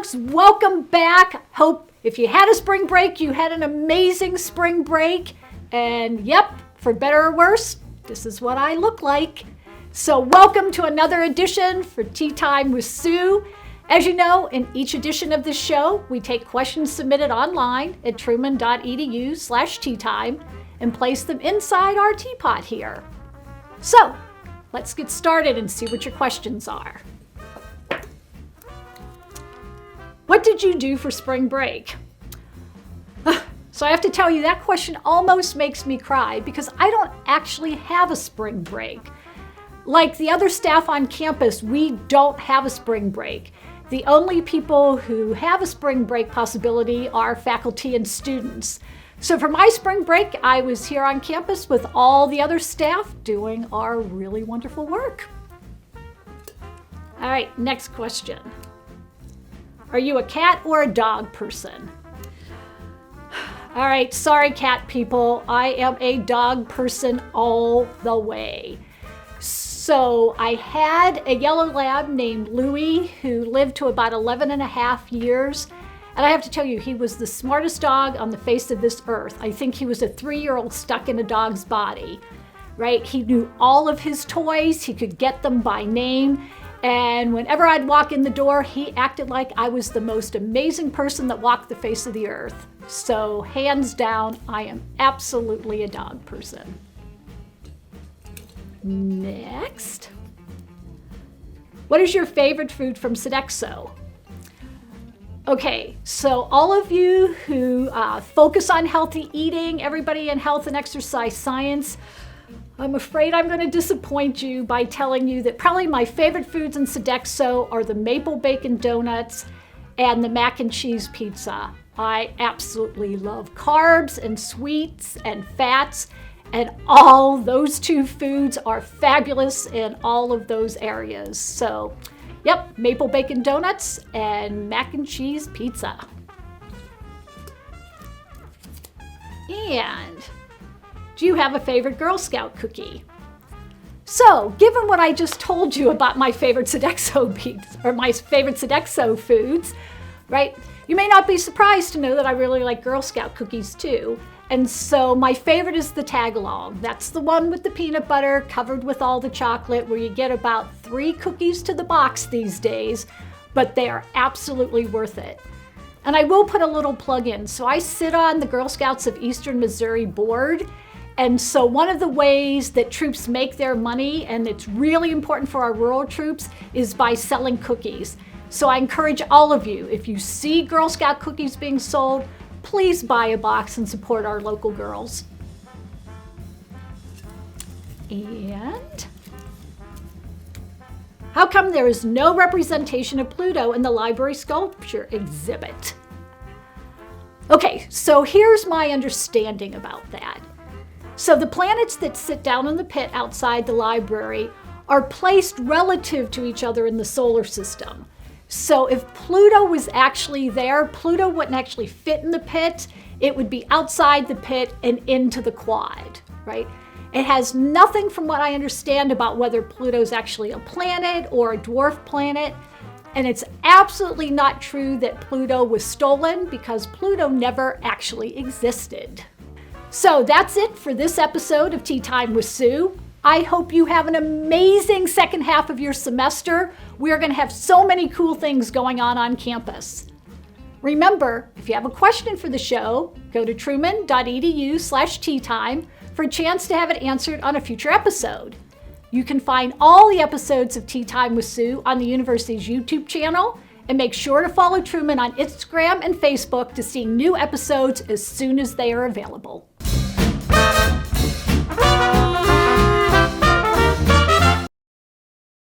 folks, welcome back. Hope if you had a spring break, you had an amazing spring break. And yep, for better or worse, this is what I look like. So welcome to another edition for Tea Time with Sue. As you know, in each edition of this show, we take questions submitted online at truman.edu/teatime and place them inside our teapot here. So let's get started and see what your questions are. What did you do for spring break? So I have to tell you, that question almost makes me cry because I don't actually have a spring break. Like the other staff on campus, we don't have a spring break. The only people who have a spring break possibility are faculty and students. So for my spring break, I was here on campus with all the other staff doing our really wonderful work. All right, next question. Are you a cat or a dog person? All right, sorry cat people, I am a dog person all the way. So I had a yellow lab named Louie who lived to about 11 and a half years. And I have to tell you, he was the smartest dog on the face of this earth. I think he was a 3-year-old stuck in a dog's body, right? He knew all of his toys. He could get them by name. And whenever I'd walk in the door, he acted like I was the most amazing person that walked the face of the earth. So hands down, I am absolutely a dog person. Next. What is your favorite food from Sodexo? Okay, so all of you who focus on healthy eating, everybody in health and exercise science, I'm afraid I'm going to disappoint you by telling you that probably my favorite foods in Sodexo are the maple bacon donuts and the mac and cheese pizza. I absolutely love carbs and sweets and fats, and all those two foods are fabulous in all of those areas. So, yep, maple bacon donuts and mac and cheese pizza. And do you have a favorite Girl Scout cookie? So, given what I just told you about my favorite Sodexo beats, or my favorite Sodexo foods, right? You may not be surprised to know that I really like Girl Scout cookies too. And so my favorite is the tag-along. That's the one with the peanut butter covered with all the chocolate, where you get about 3 cookies to the box these days, but they are absolutely worth it. And I will put a little plug in. So I sit on the Girl Scouts of Eastern Missouri board. And so one of the ways that troops make their money, and it's really important for our rural troops, is by selling cookies. So I encourage all of you, if you see Girl Scout cookies being sold, please buy a box and support our local girls. And how come there is no representation of Pluto in the library sculpture exhibit? Okay, so here's my understanding about that. So the planets that sit down in the pit outside the library are placed relative to each other in the solar system. So if Pluto was actually there, Pluto wouldn't actually fit in the pit. It would be outside the pit and into the quad, right? It has nothing, from what I understand, about whether Pluto's actually a planet or a dwarf planet. And it's absolutely not true that Pluto was stolen, because Pluto never actually existed. So that's it for this episode of Tea Time with Sue. I hope you have an amazing second half of your semester. We're going to have so many cool things going on campus. Remember, if you have a question for the show, go to truman.edu/teatime for a chance to have it answered on a future episode. You can find all the episodes of Tea Time with Sue on the university's YouTube channel, and make sure to follow Truman on Instagram and Facebook to see new episodes as soon as they are available.